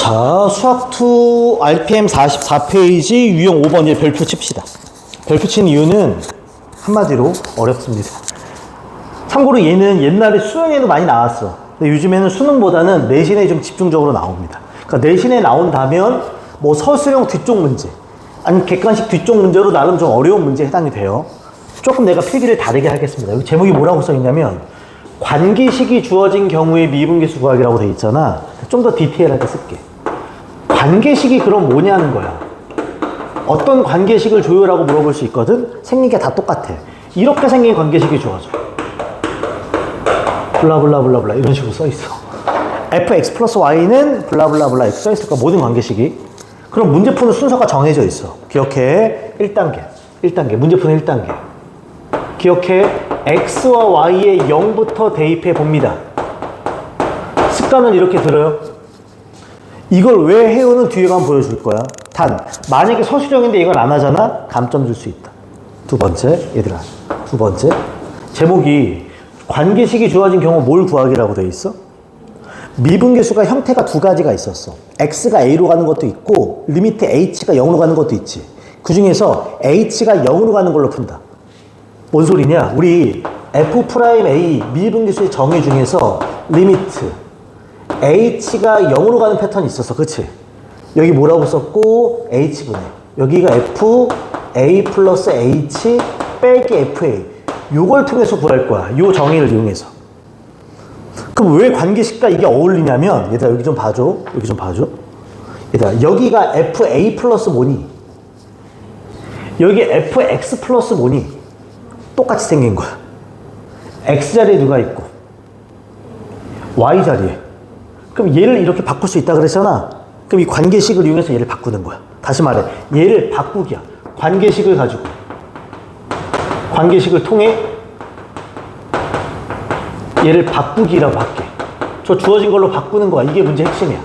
자, 수학2 RPM 44페이지 유형 5번에 별표 칩시다. 별표 치는 이유는 한마디로 어렵습니다. 참고로 얘는 옛날에 수능에도 많이 나왔어. 근데 요즘에는 수능보다는 내신에 좀 집중적으로 나옵니다. 그러니까 내신에 나온다면 뭐 서술형 뒤쪽 문제, 아니면 객관식 뒤쪽 문제로 나름 좀 어려운 문제에 해당이 돼요. 조금 내가 필기를 다르게 하겠습니다. 여기 제목이 뭐라고 써있냐면 관계식이 주어진 경우에 미분계수 구하기라고 돼 있잖아. 좀 더 디테일하게 쓸게. 관계식이 그럼 뭐냐는 거야. 어떤 관계식을 조율하고 물어볼 수 있거든? 생긴 게 다 똑같아. 이렇게 생긴 관계식이 주어져. 블라블라블라블라 이런 식으로 써있어. fx 플러스 y는 블라블라블라 이렇게 써있을 거야. 모든 관계식이. 그럼 문제 푸는 순서가 정해져 있어. 기억해. 1단계. 문제 푸는 1단계. 기억해. x와 y에 0부터 대입해 봅니다. 습관은 이렇게 들어요. 이걸 왜 해오는 뒤에 가면 보여줄 거야. 단, 만약에 서술형인데 이걸 안 하잖아? 감점 줄 수 있다. 두 번째, 얘들아. 두 번째. 제목이 관계식이 주어진 경우 뭘 구하기라고 돼 있어? 미분계수가 형태가 두 가지가 있었어. x가 a로 가는 것도 있고 리미트 h가 0으로 가는 것도 있지. 그 중에서 h가 0으로 가는 걸로 푼다. 뭔 소리냐? 우리 f'A 미분계수의 정의 중에서 리미트 h가 0으로 가는 패턴이 있었어. 그치? 여기 뭐라고 썼고 h분의 여기가 fa 플러스 h 빼기 fa 요걸 통해서 구할 거야. 요 정의를 이용해서. 그럼 왜 관계식과 이게 어울리냐면 얘들아 여기 좀 봐줘. 여기 좀 봐줘. 얘들아 여기가 fa 플러스 뭐니? 여기 fx 플러스 뭐니? 똑같이 생긴 거야. x 자리에 누가 있고 y 자리에. 그럼 얘를 이렇게 바꿀 수 있다 그랬잖아. 그럼 이 관계식을 이용해서 얘를 바꾸는 거야. 다시 말해. 얘를 바꾸기야. 관계식을 가지고. 관계식을 통해 얘를 바꾸기라고 할게. 저 주어진 걸로 바꾸는 거야. 이게 문제 핵심이야.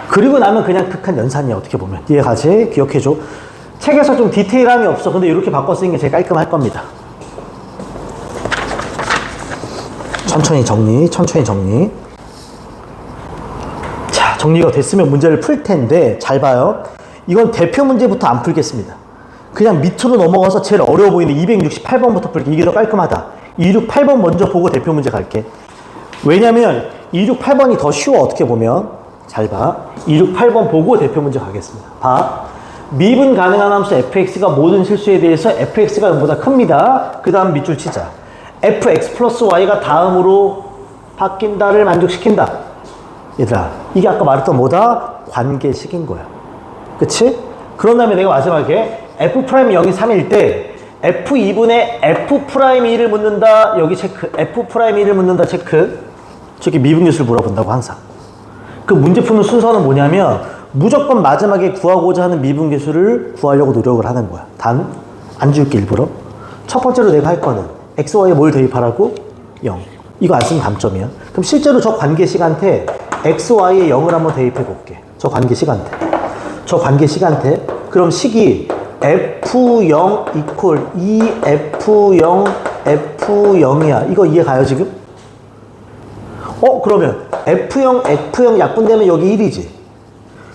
그리고 나면 그냥 극한 연산이야. 어떻게 보면. 이해가지? 기억해줘. 책에서 좀 디테일함이 없어. 근데 이렇게 바꿔 쓰는 게 제일 깔끔할 겁니다. 천천히 정리. 자, 정리가 됐으면 문제를 풀 텐데 잘 봐요. 이건 대표 문제부터 안 풀겠습니다. 그냥 밑으로 넘어가서 제일 어려워 보이는 268번부터 풀게. 이게 더 깔끔하다. 268번 먼저 보고 대표 문제 갈게. 왜냐면 268번이 더 쉬워. 어떻게 보면. 잘 봐. 268번 보고 대표 문제 가겠습니다. 봐. 미분 가능한 함수 fx가 모든 실수에 대해서 fx가 0보다 큽니다. 그 다음 밑줄 치자. fx 플러스 y가 다음으로 바뀐다를 만족시킨다. 얘들아 이게 아까 말했던 뭐다? 관계식인 거야. 그치? 그런 다음에 내가 마지막에 f'0이 3일 때 f2분의 f'2를 묻는다. 여기 체크. f'2를 묻는다. 체크. 저기 미분계수를 물어본다고 항상. 그 문제 푸는 순서는 뭐냐면 무조건 마지막에 구하고자 하는 미분계수를 구하려고 노력을 하는 거야. 단 안 줄게 일부러. 첫 번째로 내가 할 거는 x, y에 뭘 대입하라고? 0. 이거 안 쓰면 감점이야. 그럼 실제로 저 관계식한테 x, y에 0을 한번 대입해 볼게. 저 관계식한테. 그럼 식이 f0 이퀄 2f0 f0이야. 이거 이해 가요 지금? 그러면 f0 약분되면 여기 1이지.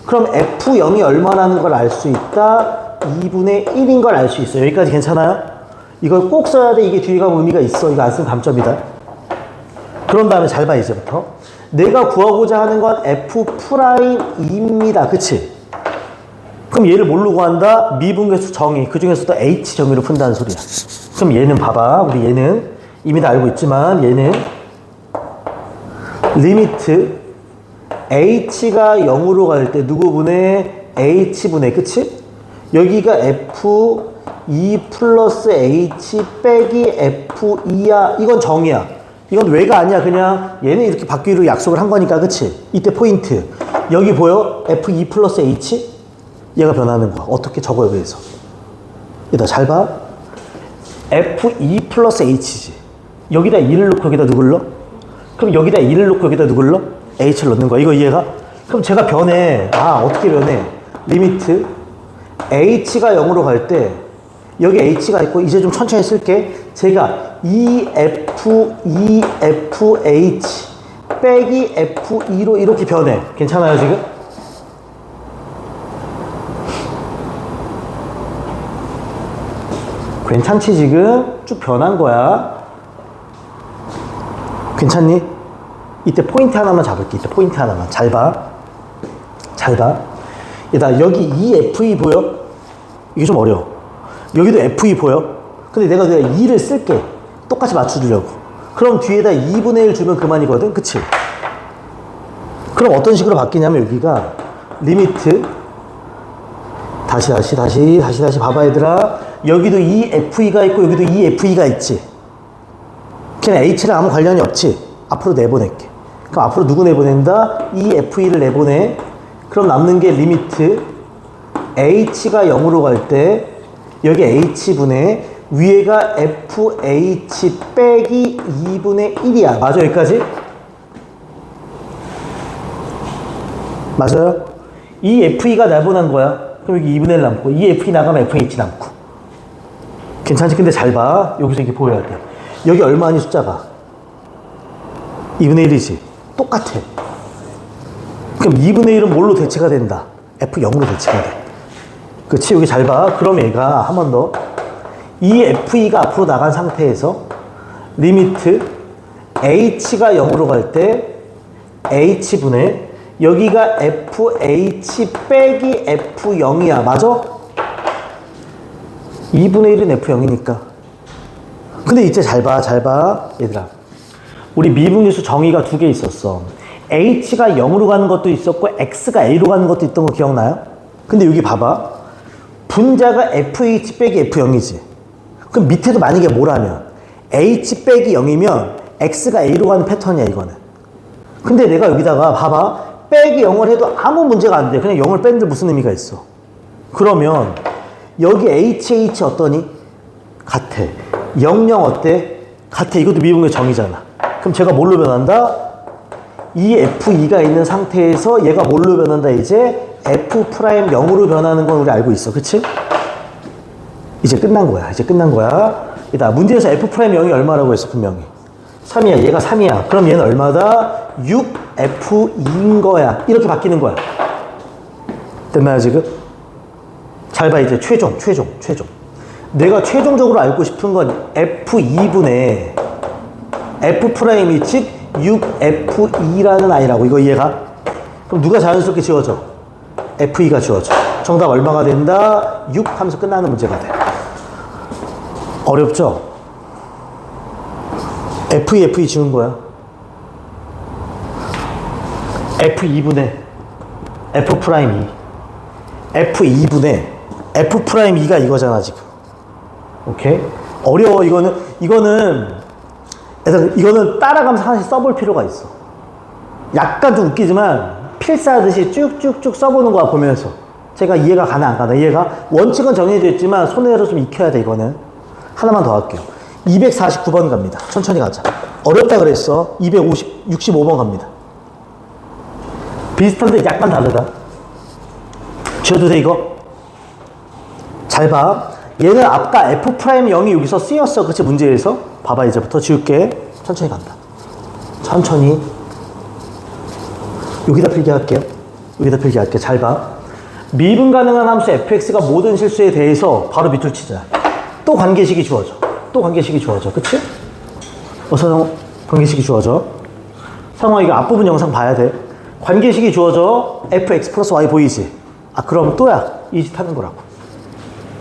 그럼 f0이 얼마라는 걸 알 수 있다. 2분의 1인 걸 알 수 있어. 여기까지 괜찮아요? 이걸 꼭 써야 돼. 이게 뒤에 가면 의미가 있어. 이거 안 쓰면 감점이다. 그런 다음에 잘 봐 이제부터. 내가 구하고자 하는 건 F'E입니다. 그치? 그럼 얘를 뭘로 구한다? 미분계수 정의. 그 중에서도 H 정의로 푼다는 소리야. 그럼 얘는 봐봐. 우리 얘는 이미 다 알고 있지만 얘는 리미트 H가 0으로 갈 때 누구분의 H분의 그치? 여기가 F2 플러스 H 빼기 F2야. 이건 정의야. 이건 왜가 아니야. 그냥 얘는 이렇게 바뀌기로 약속을 한 거니까. 그치? 이때 포인트. 여기 보여? F2 플러스 H? 얘가 변하는 거야. 어떻게 적어요? 여기서. 얘들아 잘 봐. F2 플러스 H지. 여기다 2를 넣고 여기다 누굴 넣어? 그럼 여기다 2를 넣고 여기다 누굴 넣어? H를 넣는 거야. 이거 이해가? 그럼 제가 변해. 어떻게 변해? 리미트 H가 0으로 갈 때 여기 H가 있고 이제 좀 천천히 쓸게. 제가 EFH 빼기 F2로 이렇게 변해. 괜찮아요 지금? 괜찮지 지금? 쭉 변한 거야. 괜찮니? 이때 포인트 하나만 잡을게. 이때 포인트 하나만. 잘 봐. 잘 봐. 얘들아 여기 EFE 보여? 이게 좀 어려워. 여기도 FE 보여? 근데 내가 2를 쓸게. 똑같이 맞춰주려고. 그럼 뒤에다 2분의 1 주면 그만이거든? 그치? 그럼 어떤 식으로 바뀌냐면 여기가 리미트 다시 봐봐 얘들아. 여기도 EFE가 있고 여기도 EFE가 있지. 걔는 H랑 아무 관련이 없지. 앞으로 내보낼게. 그럼 앞으로 누구 내보낸다? EFE를 내보내. 그럼 남는 게 리미트 H가 0으로 갈 때 여기 H분의 위에가 FH 빼기 2분의 1이야. 맞아 여기까지? 맞아요? EFE가 내보낸 거야. 그럼 여기 2분의 1 남고 EFE 나가면 FH 남고. 괜찮지? 근데 잘 봐. 여기서 이렇게 보여야 돼. 여기 얼마니 숫자가? 2분의 1이지. 똑같아. 그럼 2분의 1은 뭘로 대체가 된다? F0으로 대체가 돼. 그치? 여기 잘 봐. 그럼 얘가 한 번 더. 이 FE가 앞으로 나간 상태에서 리미트 H가 0으로 갈 때 H분의 여기가 FH 빼기 F0이야. 맞아? 2분의 1은 F0이니까. 근데 이제 잘 봐. 얘들아. 우리 미분계수 정의가 두 개 있었어. H가 0으로 가는 것도 있었고 X가 A로 가는 것도 있던 거 기억나요? 근데 여기 봐봐. 분자가 FH 빼기 F0이지. 그럼 밑에도 만약에 뭐라면 H 빼기 0이면 X가 A로 가는 패턴이야 이거는. 근데 내가 여기다가 봐봐. 빼기 0을 해도 아무 문제가 안 돼. 그냥 0을 뺀들 무슨 의미가 있어. 그러면 여기 HH 어떠니? 같아. 00 어때? 같아. 이것도 미분계 정의잖아. 그럼 제가 뭘로 변한다? 이 FE가 있는 상태에서 얘가 뭘로 변한다? 이제 F'0으로 변하는 건 우리 알고 있어. 그치? 이제 끝난 거야. 이따 문제에서 F'0이 얼마라고 했어? 분명히 3이야. 얘가 3이야. 그럼 얘는 얼마다? 6F2인 거야. 이렇게 바뀌는 거야. 됐나요 지금? 잘 봐. 이제 최종. 내가 최종적으로 알고 싶은 건 F2분의 F'이 즉 6F2라는 아이라고. 이거 이해가? 그럼 누가 자연스럽게 지워져? FE가 지워져. 정답 얼마가 된다? 6 하면서 끝나는 문제가 돼. 어렵죠? FE 지운 거야. F2분의 F'2 F2분의 F'2가 이거잖아 지금. 오케이? 어려워. 이거는 따라가면서 하나씩 써볼 필요가 있어. 약간 좀 웃기지만 필사하듯이 쭉쭉쭉 써보는 거야 보면서. 제가 이해가 가나 안 가나. 이해가? 원칙은 정해져 있지만 손으로 좀 익혀야 돼 이거는. 하나만 더 할게요. 249번 갑니다. 천천히 가자. 어렵다 그랬어. 65번 갑니다. 비슷한데 약간 다르다. 지워도 돼 이거? 잘 봐. 얘는 아까 F'0이 여기서 쓰였어. 그치? 문제에서. 봐봐. 이제부터 지울게. 천천히 간다. 천천히. 여기다 필기할게요. 잘 봐. 미분 가능한 함수 fx가 모든 실수에 대해서 바로 밑줄 치자. 또 관계식이 주어져. 그치? 어서 관계식이 주어져. 상황 이거 앞부분 영상 봐야 돼. 관계식이 주어져. fx 플러스 y 보이지? 아 그럼 또야. 이 짓 하는 거라고.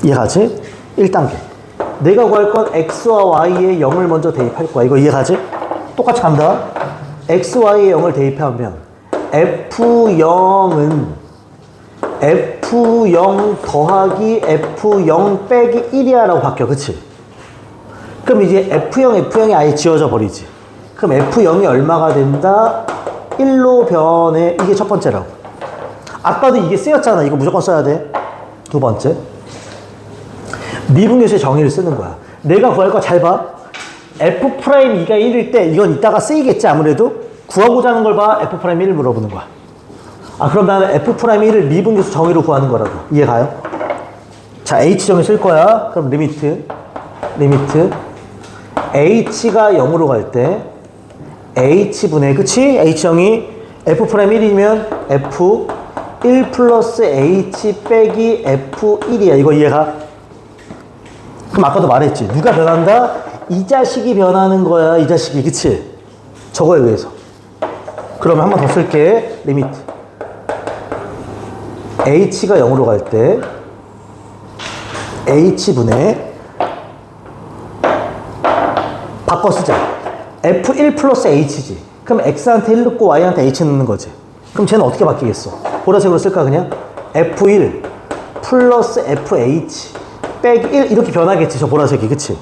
이해가지? 1단계. 내가 구할 건 x와 y에 0을 먼저 대입할 거야. 이거 이해가지? 똑같이 간다. x, y에 0을 대입하면 f0은 f0 더하기 f0 빼기 1이야 라고 바뀌어. 그치? 그럼 이제 f0이 아예 지워져 버리지. 그럼 f0이 얼마가 된다? 1로 변해. 이게 첫 번째라고. 아까도 이게 쓰였잖아. 이거 무조건 써야 돼. 두 번째. 미분계수의 정의를 쓰는 거야. 내가 구할 거 잘 봐. F'2가 1일 때 이건 이따가 쓰이겠지 아무래도. 구하고자 하는 걸 봐. F'1을 물어보는 거야. 아 그럼 나는 F'1을 미분계수 정의로 구하는 거라고. 이해 가요? 자 H 정의 쓸 거야. 그럼 리미트 H가 0으로 갈 때 H분의 그치? H정의 F'1이면 F1 플러스 H 빼기 F1이야. 이거 이해가? 그럼 그럼 아까도 말했지. 누가 변한다? 이 자식이 변하는 거야. 이 자식이. 그치? 저거에 의해서. 그러면 한 번 더 쓸게. 리미트. h가 0으로 갈 때 h분의 바꿔 쓰자. f1 플러스 h지. 그럼 x한테 1 넣고 y한테 h 넣는 거지. 그럼 쟤는 어떻게 바뀌겠어? 보라색으로 쓸까 그냥? f1 플러스 fh 빼기 1 이렇게 변하겠지. 저 보라색이. 그치?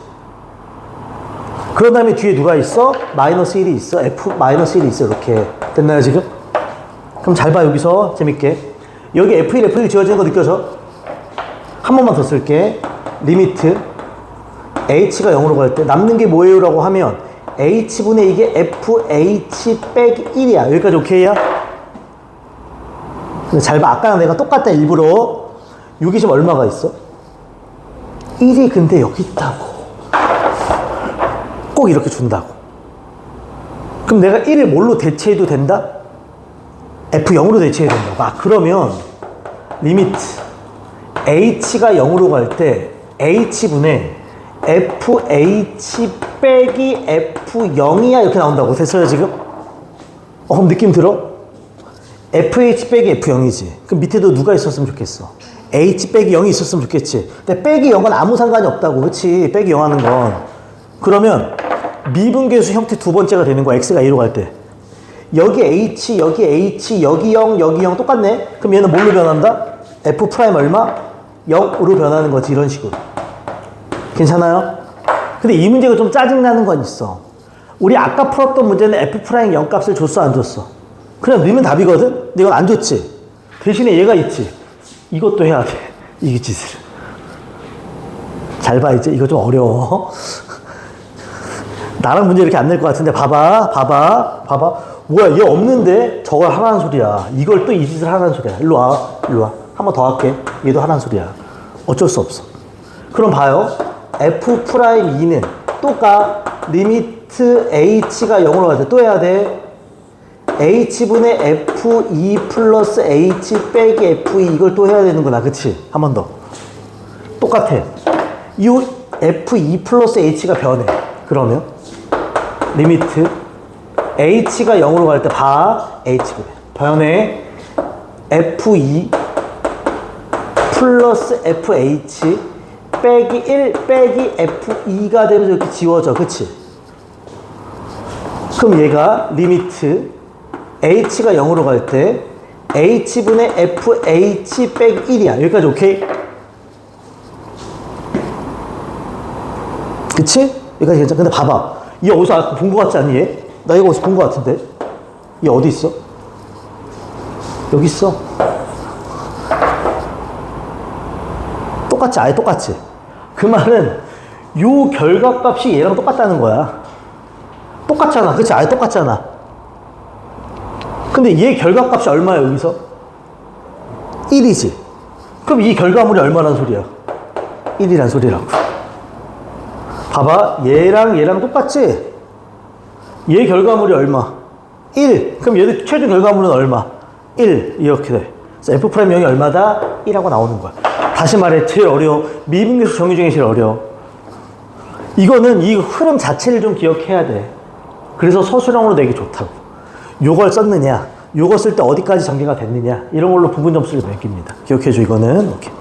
그런 다음에 뒤에 누가 있어? 마이너스 1이 있어. f-1이 있어. 이렇게. 됐나요 지금? 그럼 잘 봐. 여기서 재밌게. 여기 f1, f1 지워지는 거 느껴져? 한 번만 더 쓸게. 리미트 h가 0으로 갈 때 남는 게 뭐예요? 라고 하면 h분의 이게 fh 빼기 1이야. 여기까지 오케이야? 근데 잘 봐. 아까랑 내가 똑같다 일부러. 여기 지금 얼마가 있어? 1이 근데 여기 있다고. 꼭 이렇게 준다고. 그럼 내가 1을 뭘로 대체해도 된다? f0으로 대체해야 된다고. 아, 그러면 리미트 h가 0으로 갈 때 h분의 fh 빼기 f0이야 이렇게 나온다고. 됐어요 지금? 그럼 느낌 들어? fh 빼기 f0이지. 그럼 밑에도 누가 있었으면 좋겠어? h 빼기 0이 있었으면 좋겠지. 근데 빼기 0은 아무 상관이 없다고. 그치? 빼기 0 하는 건. 그러면 미분계수 형태 두 번째가 되는 거야. x가 2로 갈 때. 여기 h, 여기 h, 여기 0, 여기 0 똑같네? 그럼 얘는 뭘로 변한다? f 프라임 얼마? 0으로 변하는 거지. 이런 식으로. 괜찮아요? 근데 이 문제가 좀 짜증나는 건 있어. 우리 아까 풀었던 문제는 f 프라임 0 값을 줬어 안 줬어? 그냥 넣으면 답이거든? 근데 이건 안 줬지? 대신에 얘가 있지? 이것도 해야 돼. 이 짓을. 잘 봐 이제. 이거 좀 어려워. 나랑 문제 이렇게 안 낼 것 같은데 봐봐. 뭐야 얘 없는데 저걸 하라는 소리야. 이걸 또 이 짓을 하라는 소리야. 일로 와. 한 번 더 할게. 얘도 하라는 소리야. 어쩔 수 없어. 그럼 봐요. f'2는 또 가. 리미트 h가 0으로 갈 때 또 해야 돼. h분의 f2 플러스 h 빼기 f2 이걸 또 해야 되는구나. 그치? 한 번 더. 똑같아. 이 f2 플러스 h가 변해. 그러면 리미트 h가 0으로 갈 때 봐. h분의 변해. f2 플러스 fh 빼기 1 빼기 f2가 되면서 이렇게 지워져. 그치? 그럼 얘가 리미트 h가 0으로 갈 때 h분의 fh 빼기 1이야. 여기까지 오케이? 그치? 여기까지 괜찮아. 근데 봐봐. 얘 어디서 본 거 같지 않니 얘? 나 이거 어디서 본 거 같은데? 얘 어디 있어? 여기 있어. 똑같지? 아예 똑같지? 그 말은 요 결과값이 얘랑 똑같다는 거야. 똑같잖아. 그치? 아예 똑같잖아. 근데 얘 결과값이 얼마야 여기서? 1이지. 그럼 이 결과물이 얼마란 소리야? 1이란 소리라고. 봐봐. 얘랑 똑같지? 얘 결과물이 얼마? 1. 그럼 얘도 최종 결과물은 얼마? 1. 이렇게 돼. 그래서 f'0이 얼마다? 1하고 나오는 거야. 다시 말해. 제일 어려워. 미분계수 정의 중에 제일 어려워. 이거는 이 흐름 자체를 좀 기억해야 돼. 그래서 서술형으로 내기 좋다고. 요걸 썼느냐, 요거 쓸 때 어디까지 전개가 됐느냐, 이런 걸로 부분 점수를 매깁니다. 기억해줘, 이거는. 오케이.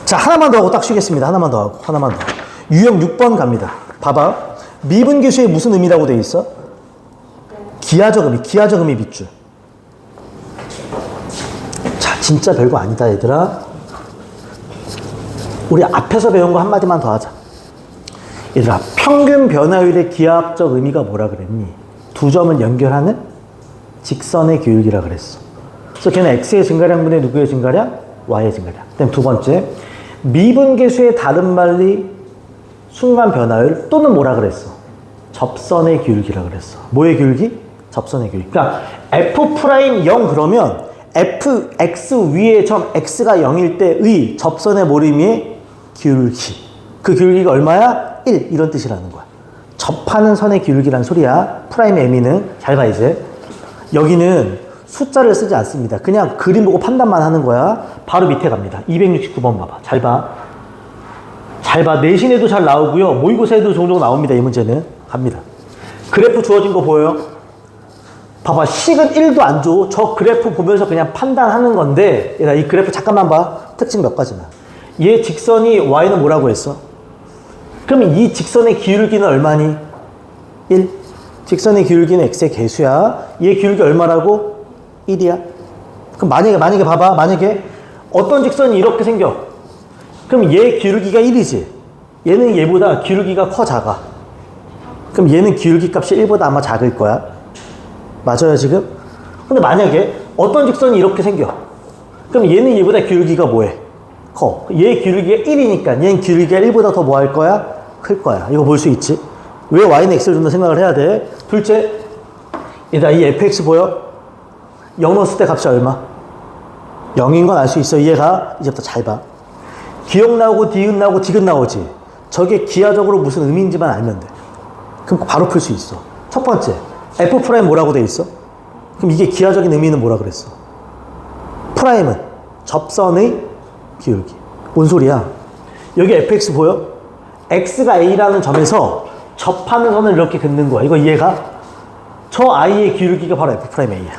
자, 하나만 더 하고 딱 쉬겠습니다. 하나만 더. 유형 6번 갑니다. 봐봐. 미분계수의 무슨 의미라고 돼 있어? 기하적 의미 밑줄. 자, 진짜 별거 아니다, 얘들아. 우리 앞에서 배운 거 한마디만 더 하자. 얘들아, 평균 변화율의 기하학적 의미가 뭐라 그랬니? 두 점을 연결하는 직선의 기울기라 그랬어. 그래서 걔는 x의 증가량분의 누구의 증가량? y의 증가량. 그다음 두 번째, 미분계수의 다른 말이 순간 변화율 또는 뭐라 그랬어? 접선의 기울기라 그랬어. 뭐의 기울기? 접선의 기울기. 그러니까 f'0 그러면 fx 위의 점 x가 0일 때의 접선의 모림의 기울기. 그 기울기가 얼마야? 1. 이런 뜻이라는 거야. 접하는 선의 기울기란 소리야. 프라임 m이는. 잘 봐 이제. 여기는 숫자를 쓰지 않습니다. 그냥 그림 보고 판단만 하는 거야. 바로 밑에 갑니다. 269번 봐봐. 잘 봐. 잘 봐. 내신에도 잘 나오고요. 모의고사에도 종종 나옵니다. 이 문제는. 갑니다. 그래프 주어진 거 보여요? 봐봐. 식은 1도 안 줘. 저 그래프 보면서 그냥 판단하는 건데 얘들아 이 그래프 잠깐만 봐. 특징 몇 가지만. 얘 직선이 y는 뭐라고 했어? 그럼 이 직선의 기울기는 얼마니? 1. 직선의 기울기는 x의 개수야. 얘 기울기 얼마라고? 1이야. 그럼 만약에 봐봐. 만약에 어떤 직선이 이렇게 생겨. 그럼 얘 기울기가 1이지. 얘는 얘보다 기울기가 커 작아. 그럼 얘는 기울기 값이 1보다 아마 작을 거야. 맞아요 지금? 근데 만약에 어떤 직선이 이렇게 생겨. 그럼 얘는 얘보다 기울기가 뭐해? 커. 얘 기울기가 1이니까 얘는 기울기가 1보다 더 뭐 할 거야? 클 거야. 이거 볼 수 있지? 왜 y는 x를 좀 더 생각을 해야 돼? 둘째, 얘들아 이 fx 보여? 0 넣었을 때 값이 얼마? 0인 건 알 수 있어. 이해가? 이제부터 잘 봐. 기억 나오고 디귿 나오고 디귿 나오지. 저게 기하적으로 무슨 의미인지만 알면 돼. 그럼 바로 풀 수 있어. 첫 번째, f' 뭐라고 돼 있어? 그럼 이게 기하적인 의미는 뭐라 그랬어? 프라임은 접선의 기울기. 뭔 소리야? 여기 fx 보여? x가 a라는 점에서 접하는 선을 이렇게 긋는 거야. 이거 이해가? 저 i의 기울기가 바로 f'a야.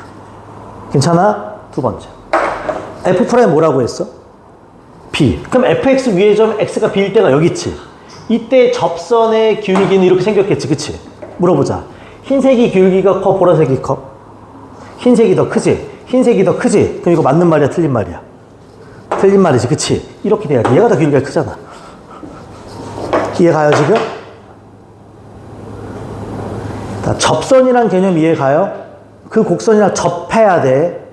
괜찮아? 두 번째. f' 뭐라고 했어? b. 그럼 fx 위의 점 x가 b일 때가 여기 있지. 이때 접선의 기울기는 이렇게 생겼겠지. 그치? 물어보자. 흰색이 기울기가 커? 보라색이 커? 흰색이 더 크지? 흰색이 더 크지? 그럼 이거 맞는 말이야? 틀린 말이야? 틀린 말이지. 그치? 이렇게 돼야 돼. 얘가 더 기울기가 크잖아. 이해가요 지금? 자, 접선이란 개념 이해가요? 그 곡선이랑 접해야 돼.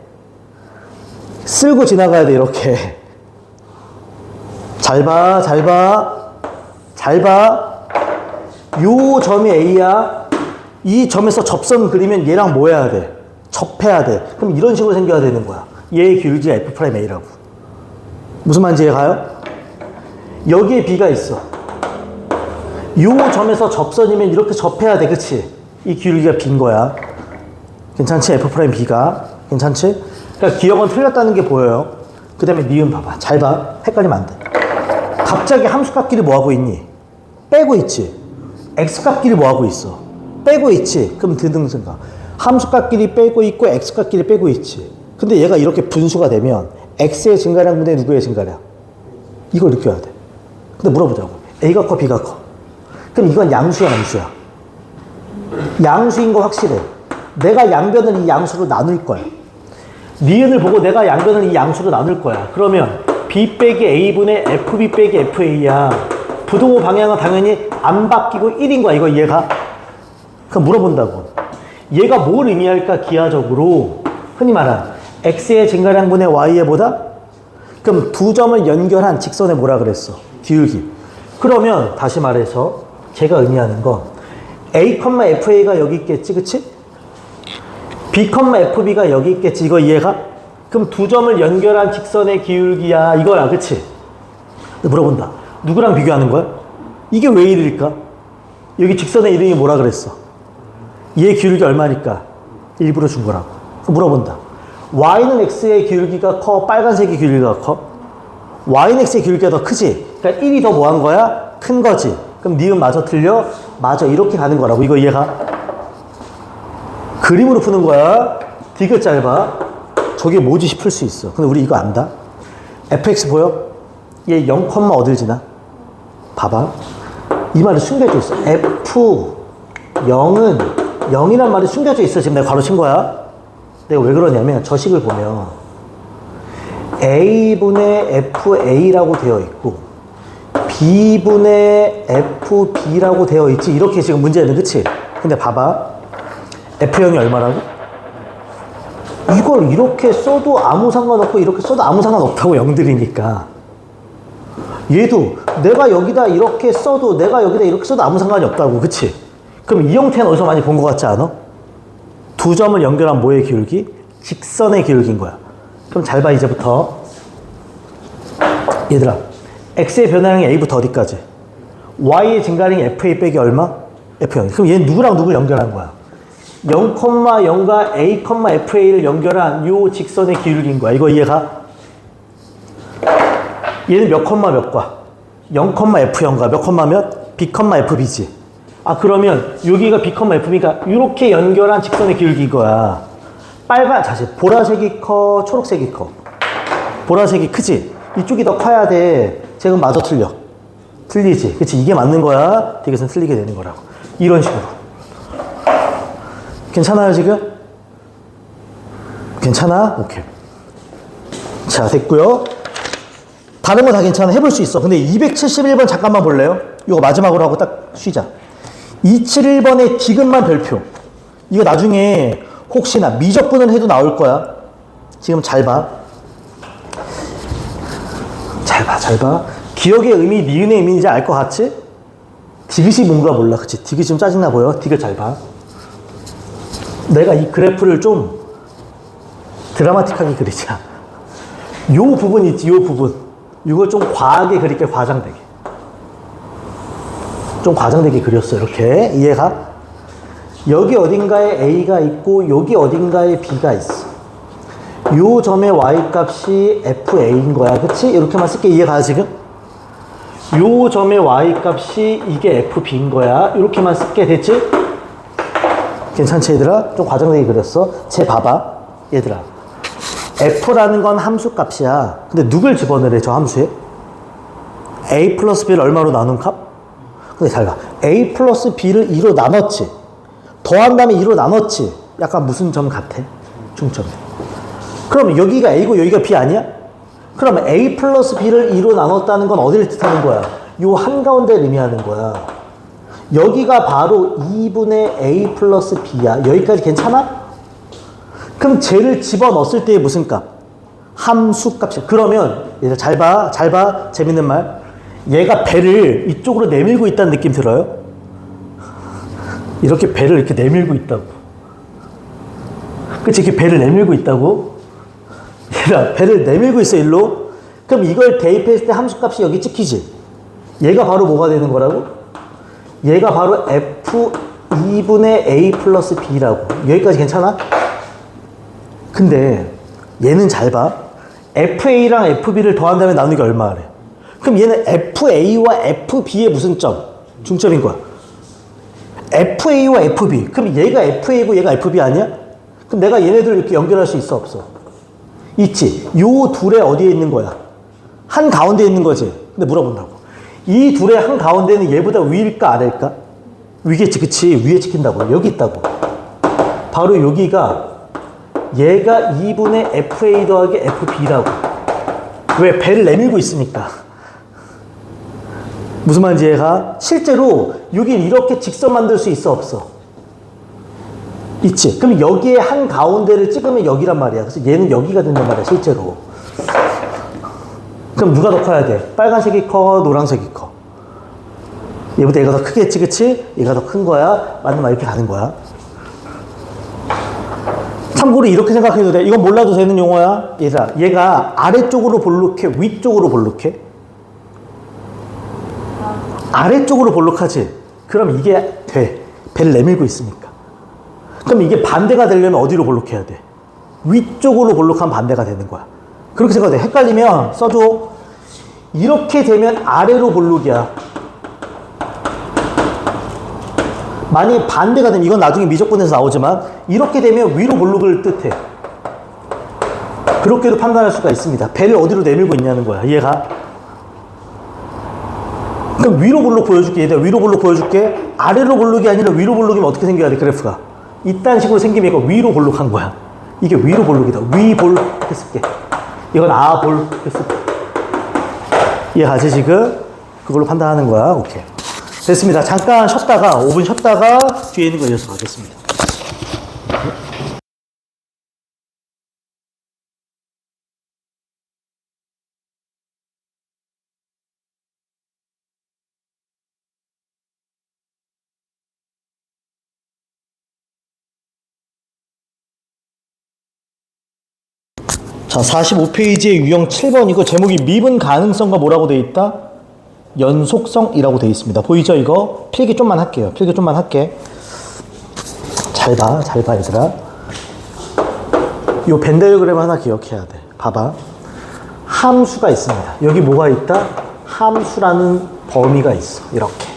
쓸고 지나가야 돼 이렇게. 잘 봐, 잘 봐, 잘 봐. 요 점이 A야. 이 점에서 접선 그리면 얘랑 뭐 해야 돼? 접해야 돼. 그럼 이런 식으로 생겨야 되는 거야. 얘의 기울기가 F'A라고. 무슨 말인지 이해가요? 여기에 B가 있어. 요 점에서 접선이면 이렇게 접해야 돼. 그치? 이 기울기가 B인 거야. 괜찮지? F'B가. 괜찮지? 그러니까 기억은 틀렸다는 게 보여요. 그 다음에 니은 봐봐. 잘 봐. 헷갈리면 안 돼. 갑자기 함수값끼리 뭐하고 있니? 빼고 있지. x값끼리 뭐하고 있어? 빼고 있지. 그럼 드등승가. 함수값끼리 빼고 있고 x값끼리 빼고 있지. 근데 얘가 이렇게 분수가 되면 x의 증가량분의 누구의 증가량? 이걸 느껴야 돼. 근데 물어보자고. a가 커 b가 커? 그럼 이건 양수야 암수야? 양수인 거 확실해. 내가 양변을 이 양수로 나눌 거야. 니은을 보고 내가 양변을 이 양수로 나눌 거야. 그러면 b 빼기 a분의 fb 빼기 fa야. 부동호 방향은 당연히 안 바뀌고 1인 거야. 이거 이해가? 그럼 물어본다고. 얘가 뭘 의미할까? 기하적으로 흔히 말한 x의 증가량분의 y의 보다? 그럼 두 점을 연결한 직선에 뭐라 그랬어? 기울기. 그러면 다시 말해서 제가 의미하는 건 a, fa가 여기 있겠지. 그치? b, fb가 여기 있겠지. 이거 이해가? 그럼 두 점을 연결한 직선의 기울기야. 이거야. 그치? 물어본다. 누구랑 비교하는 거야? 이게 왜 1일까? 여기 직선의 이름이 뭐라 그랬어? 얘 기울기 얼마니까? 일부러 준 거라고. 물어본다. y는 x의 기울기가 커? 빨간색의 기울기가 커? y는 x의 기울기가 더 크지? 그러니까 1이 더 뭐 한 거야? 큰 거지. 그럼 니은 마저 틀려? 맞아. 이렇게 가는 거라고. 이거 이해가? 그림으로 푸는 거야. 디귿 짧아. 저게 뭐지 싶을 수 있어. 근데 우리 이거 안다? fx 보여? 얘 0, 어딜 지나? 봐봐. 이 말이 숨겨져 있어. f0은 0이란 말이 숨겨져 있어. 지금 내가 가로 친 거야. 내가 왜 그러냐면 저 식을 보면 a분의 fa라고 되어 있고 b분의 fb라고 되어 있지. 이렇게 지금 문제는 그치? 근데 봐봐. f0이 얼마라고? 이걸 이렇게 써도 아무 상관없고 이렇게 써도 아무 상관없다고 0들이니까 얘도 내가 여기다 이렇게 써도 내가 여기다 이렇게 써도 아무 상관이 없다고. 그치? 그럼 이 형태는 어디서 많이 본 것 같지 않아? 두 점을 연결한 뭐의 기울기? 직선의 기울기인 거야. 그럼 잘 봐 이제부터. 얘들아 x의 변화량이 a부터 어디까지? y의 증가량이 fa 빼기 얼마? f0. 그럼 얘는 누구랑 누굴 연결한 거야? 0,0과 a, fa를 연결한 요 직선의 기울기인 거야. 이거 이해가? 얘는 몇 콤마 몇 과? 0,F0가 몇 컴마 몇? B, FB지. 아, 그러면 여기가 B, FB가 이렇게 연결한 직선의 기울기인 거야. 자세, 보라색이 커, 초록색이 커. 보라색이 크지? 이쪽이 더 커야 돼. 지금 마저 틀려. 틀리지? 그치? 이게 맞는 거야. 되게선 틀리게 되는 거라고. 이런 식으로. 괜찮아요, 지금? 괜찮아? 오케이. 자, 됐고요. 다른 거 다 괜찮아. 해볼 수 있어. 근데 271번 잠깐만 볼래요? 이거 마지막으로 하고 딱 쉬자. 271번의 디귿만 별표. 이거 나중에 혹시나 미적분을 해도 나올 거야. 지금 잘 봐. 잘 봐. 기억의 의미, 니은의 의미인지 알 것 같지? 디귿이 뭔가 몰라. 그치? 디귿이 좀 짜증나 보여. 디귿 잘 봐. 내가 이 그래프를 좀 드라마틱하게 그리자. 요 부분 있지, 요 부분. 이걸 좀 과하게 그릴게, 과장되게. 좀 과장되게 그렸어, 이렇게. 이해가? 여기 어딘가에 A가 있고, 여기 어딘가에 B가 있어. 요 점의 Y 값이 FA인 거야. 그치? 이렇게만 쓸게. 이해가 지금? 요 점의 Y 값이 이게 FB인 거야. 이렇게만 쓸게. 됐지? 괜찮지, 얘들아? 좀 과장되게 그렸어. 쟤 봐봐. 얘들아. F라는 건 함수 값이야. 근데 누굴 집어넣으래, 저 함수에? A 플러스 B를 얼마로 나눈 값? 근데 잘 봐. A 플러스 B를 2로 나눴지. 더한 다음에 2로 나눴지. 약간 무슨 점 같아? 중점. 그럼 여기가 A고 여기가 B 아니야? 그럼 A 플러스 B를 2로 나눴다는 건 어디를 뜻하는 거야? 요 한가운데를 의미하는 거야. 여기가 바로 2분의 A 플러스 B야. 여기까지 괜찮아? 그럼 쟤를 집어넣었을 때의 무슨 값? 함수 값이야. 그러면 얘들 잘 봐. 재밌는 말. 얘가 배를 이쪽으로 내밀고 있다는 느낌 들어요? 이렇게 배를 이렇게 내밀고 있다고. 그치? 이렇게 배를 내밀고 있다고? 얘가 배를 내밀고 있어, 일로. 그럼 이걸 대입했을 때 함수 값이 여기 찍히지? 얘가 바로 뭐가 되는 거라고? 얘가 바로 F 2분의 A 플러스 B라고. 여기까지 괜찮아? 근데 얘는 잘 봐. FA랑 FB를 더한 다음에 나누기 얼마래? 그럼 얘는 FA와 FB의 무슨 점? 중점인 거야. FA와 FB. 그럼 얘가 FA고 얘가 FB 아니야? 그럼 내가 얘네들을 이렇게 연결할 수 있어, 없어? 있지. 요 둘의 어디에 있는 거야? 한 가운데 있는 거지. 근데 물어본다고. 이 둘의 한 가운데는 얘보다 위일까 아래일까? 위겠지, 그치? 위에 찍힌다고. 여기 있다고. 바로 여기가 얘가 2분의 FA 더하기 FB라고. 왜? 배를 내밀고 있으니까. 무슨 말인지 얘가? 실제로 여긴 이렇게 직선 만들 수 있어, 없어? 있지. 그럼 여기에 한 가운데를 찍으면 여기란 말이야. 그래서 얘는 여기가 된단 말이야, 실제로. 그럼 누가 더 커야 돼? 빨간색이 커, 노란색이 커? 얘보다 얘가 더 크겠지, 그치? 얘가 더 큰 거야. 맞는 말 이렇게 가는 거야. 참고로 이렇게 생각해도 돼. 이건 몰라도 되는 용어야. 얘가 아래쪽으로 볼록해, 위쪽으로 볼록해? 아래쪽으로 볼록하지? 그럼 이게 돼. 배를 내밀고 있으니까. 그럼 이게 반대가 되려면 어디로 볼록해야 돼? 위쪽으로 볼록한 반대가 되는 거야. 그렇게 생각해. 헷갈리면 써줘. 이렇게 되면 아래로 볼록이야. 만약에 반대가 되면, 이건 나중에 미적분에서 나오지만, 이렇게 되면 위로 볼록을 뜻해. 그렇게도 판단할 수가 있습니다. 배를 어디로 내밀고 있냐는 거야. 이해가? 그럼 위로 볼록 보여줄게. 얘들아, 위로 볼록 보여줄게. 아래로 볼록이 아니라 위로 볼록이면 어떻게 생겨야 돼, 그래프가? 이딴 식으로 생기면 이거 위로 볼록한 거야. 이게 위로 볼록이다. 위볼 했을게. 이건 아볼 했을게. 이해가지, 지금? 그걸로 판단하는 거야. 오케이. 됐습니다. 잠깐 쉬었다가, 5분 쉬었다가 뒤에 있는 거 이어서 가겠습니다. 자, 45페이지의 유형 7번, 이거 제목이 미분 가능성과 뭐라고 돼 있다? 연속성이라고 돼 있습니다. 보이죠, 이거? 필기 좀만 할게요. 필기 좀만 할게. 잘 봐, 얘들아. 요 벤 다이어그램 하나 기억해야 돼. 봐봐. 함수가 있습니다. 여기 뭐가 있다? 함수라는 범위가 있어. 이렇게.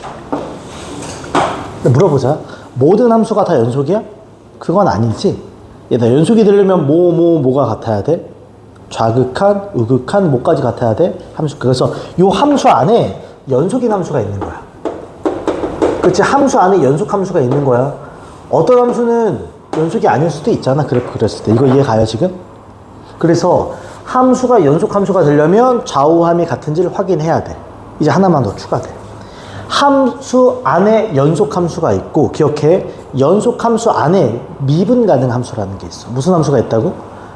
물어보자. 모든 함수가 다 연속이야? 그건 아니지. 얘들아, 연속이 되려면 뭐가 같아야 돼? 좌극한, 우극한, 뭐까지 같아야 돼? 함수. 그래서 이 함수 안에 연속인 함수가 있는 거야. 그치? 함수 안에 연속 함수가 있는 거야. 어떤 함수는 연속이 아닐 수도 있잖아. 그래프 그렸을 때. 이거 이해 가요, 지금? 그래서 함수가 연속 함수가 되려면 좌우함이 같은지를 확인해야 돼. 이제 하나만 더 추가돼. 함수 안에 연속 함수가 있고, 기억해. 연속 함수 안에 미분 가능 함수라는 게 있어. 무슨 함수가 있다고?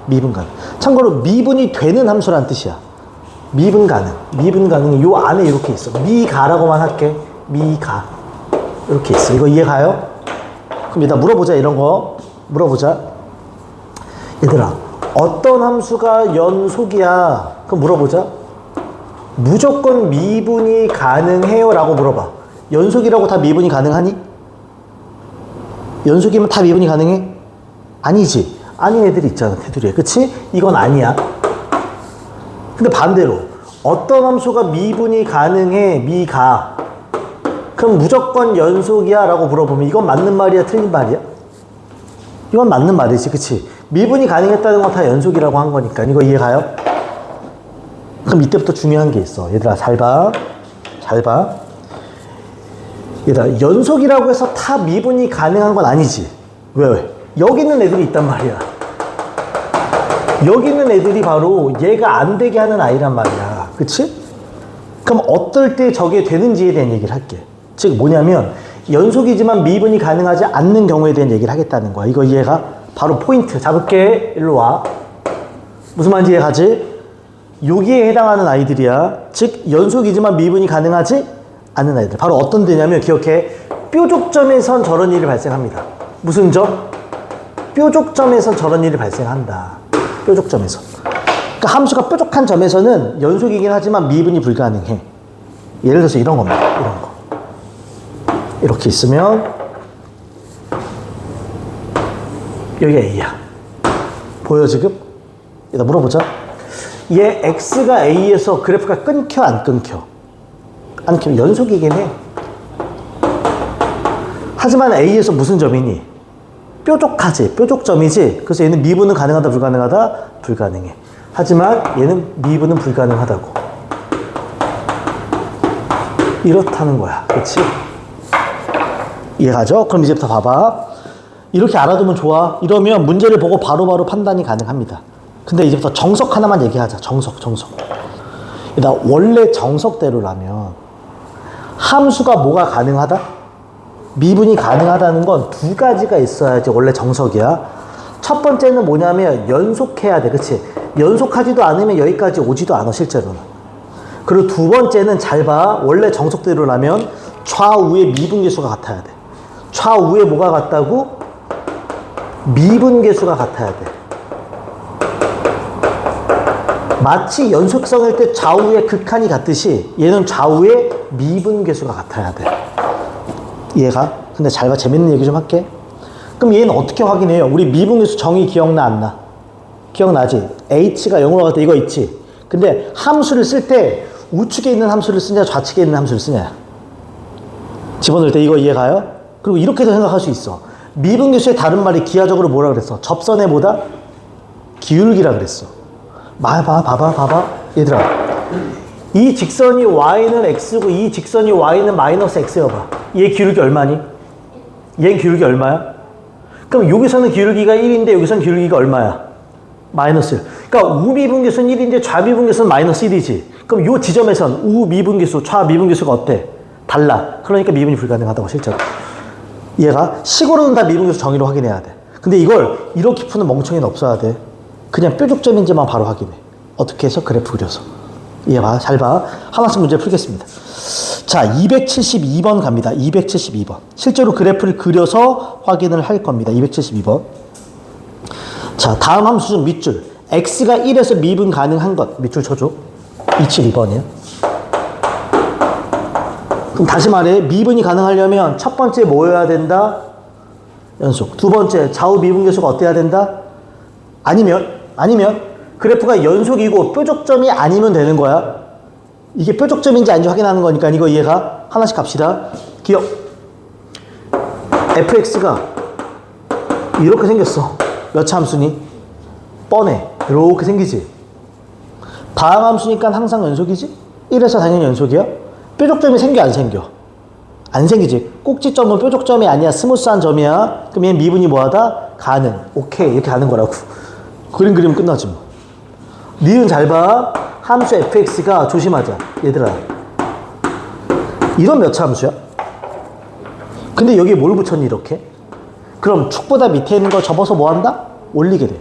미분 가능. 참고로 미분이 되는 함수란 뜻이야. 미분 가능. 미분 가능이 요 안에 이렇게 있어. 미가라고만 할게. 미가. 이렇게 있어. 이거 이해 가요? 그럼 일단 물어보자. 이런 거. 물어보자. 얘들아, 어떤 함수가 연속이야? 그럼 물어보자. 무조건 미분이 가능해요? 라고 물어봐. 연속이라고 다 미분이 가능하니? 연속이면 다 미분이 가능해? 아니지. 아닌 애들이 있잖아, 테두리에. 그치? 이건 아니야. 근데 반대로 어떤 함수가 미분이 가능해? 미가. 그럼 무조건 연속이야? 라고 물어보면 이건 맞는 말이야? 틀린 말이야? 이건 맞는 말이지. 그치? 미분이 가능했다는 건 다 연속이라고 한 거니까. 이거 이해 가요? 그럼 이때부터 중요한 게 있어. 얘들아, 잘 봐. 잘 봐. 얘들아, 연속이라고 해서 다 미분이 가능한 건 아니지. 왜? 여기 있는 애들이 있단 말이야. 여기 있는 애들이 바로 얘가 안 되게 하는 아이란 말이야. 그치? 그럼 어떨 때 저게 되는지에 대한 얘기를 할게. 즉 뭐냐면 연속이지만 미분이 가능하지 않는 경우에 대한 얘기를 하겠다는 거야. 이거 이해가? 바로 포인트 잡을게. 일로 와. 무슨 말인지 이해가지? 여기에 해당하는 아이들이야. 즉 연속이지만 미분이 가능하지 않는 아이들. 바로 어떤 데냐면 기억해. 뾰족점에선 저런 일이 발생합니다. 무슨 점? 뾰족점에선 저런 일이 발생한다. 뾰족점에서. 그러니까 함수가 뾰족한 점에서는 연속이긴 하지만 미분이 불가능해. 예를 들어서 이런 겁니다. 이런 거. 이렇게 있으면 여기가 A야. 보여 지금? 이따 물어보자. 얘 X가 A에서 그래프가 끊겨 안 끊겨? 안 끊겨. 연속이긴 해. 하지만 A에서 무슨 점이니? 뾰족하지. 뾰족점이지. 그래서 얘는 미분은 가능하다 불가능하다? 불가능해. 하지만 얘는 미분은 불가능하다고. 이렇다는 거야. 그치? 이해가죠? 그럼 이제부터 봐봐. 이렇게 알아두면 좋아. 이러면 문제를 보고 바로바로 판단이 가능합니다. 근데 이제부터 정석 하나만 얘기하자. 정석. 일단 원래 정석대로라면 함수가 뭐가 가능하다? 미분이 가능하다는 건 두 가지가 있어야지 원래 정석이야. 첫 번째는 뭐냐면 연속해야 돼. 그치? 연속하지도 않으면 여기까지 오지도 않아 실제로는. 그리고 두 번째는 잘 봐. 원래 정석대로라면 좌우의 미분계수가 같아야 돼. 좌우에 뭐가 같다고? 미분계수가 같아야 돼. 마치 연속성일 때 좌우의 극한이 같듯이 얘는 좌우의 미분계수가 같아야 돼. 이해가? 근데 잘 봐. 재밌는 얘기 좀 할게. 그럼 얘는 어떻게 확인해요? 우리 미분계수 정의 기억나 안 나? 기억나지? h가 0으로 갈 때 이거 있지? 근데 함수를 쓸 때 우측에 있는 함수를 쓰냐 좌측에 있는 함수를 쓰냐 집어넣을 때 이거 이해가요? 그리고 이렇게도 생각할 수 있어. 미분계수의 다른 말이 기하적으로 뭐라 그랬어? 접선의 뭐다? 기울기라 그랬어. 봐봐. 얘들아. 이 직선이 y는 x고 이 직선이 y는 마이너스 x여봐. 얘 기울기 얼마니? 얘 기울기 얼마야? 그럼 여기서는 기울기가 1인데 여기서는 기울기가 얼마야? 마이너스 1. 그러니까 우미분계수는 1인데 좌미분계수는 마이너스 1이지. 그럼 요 지점에선 우미분계수, 좌미분계수가 어때? 달라. 그러니까 미분이 불가능하다고 실제로. 얘가 식으로는 다 미분계수 정의로 확인해야 돼. 근데 이걸 이렇게 푸는 멍청이는 없어야 돼. 그냥 뾰족점인지만 바로 확인해. 어떻게 해서? 그래프 그려서. 이해봐. 잘 봐. 하나씩 문제 풀겠습니다. 자, 272번 갑니다. 272번. 실제로 그래프를 그려서 확인을 할 겁니다. 272번. 자, 다음 함수 중 밑줄. x가 1에서 미분 가능한 것. 밑줄 쳐줘. 272번이에요. 그럼 다시 말해. 미분이 가능하려면 첫 번째 뭐여야 된다? 연속. 두 번째 좌우 미분계수가 어때야 된다? 아니면 그래프가 연속이고 뾰족점이 아니면 되는 거야. 이게 뾰족점인지 아닌지 확인하는 거니까 이거 이해가? 하나씩 갑시다. 기억. fx가 이렇게 생겼어. 몇 차 함수니? 뻔해. 이렇게 생기지. 다항함수니까 항상 연속이지? 1에서 당연히 연속이야? 뾰족점이 생겨 안 생겨? 안 생기지. 꼭지점은 뾰족점이 아니야. 스무스한 점이야. 그럼 얘는 미분이 뭐하다? 가능. 오케이. 이렇게 가는 거라고. 그림 그리면 끝나지 뭐. 니은 잘 봐. 함수 fx가 조심하자. 얘들아. 이런 몇 차 함수야? 근데 여기에 뭘 붙였니 이렇게? 그럼 축보다 밑에 있는 거 접어서 뭐 한다? 올리게 돼.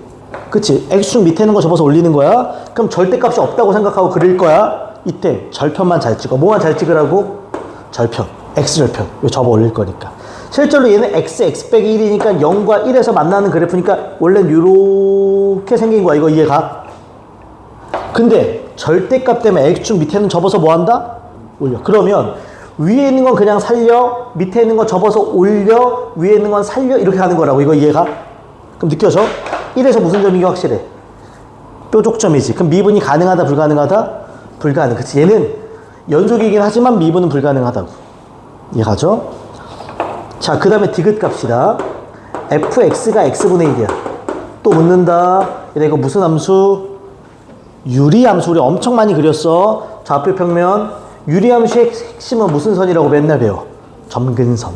그치? x축 밑에 있는 거 접어서 올리는 거야. 그럼 절대값이 없다고 생각하고 그릴 거야. 이때 절편만 잘 찍어. 뭐만 잘 찍으라고? 절편. x절편. 왜 접어 올릴 거니까. 실제로 얘는 x 빼기 1이니까 0과 1에서 만나는 그래프니까 원래는 이렇게 생긴 거야. 이거 이해가? 근데 절대값 때문에 x축 밑에는 접어서 뭐 한다? 올려. 그러면 위에 있는 건 그냥 살려, 밑에 있는 건 접어서 올려, 위에 있는 건 살려, 이렇게 가는 거라고. 이거 이해가? 그럼 느껴져? 1에서 무슨 점인 게 확실해? 뾰족점이지. 그럼 미분이 가능하다, 불가능하다? 불가능. 그치? 얘는 연속이긴 하지만 미분은 불가능하다고. 이해가죠? 자, 그 다음에 디귿 값이다. fx가 x분의 1이야. 또 묻는다. 얘네 이거 무슨 함수? 유리함수. 우리 엄청 많이 그렸어. 좌표 평면. 유리함수의 핵심은 무슨 선이라고 맨날 배워? 점근선.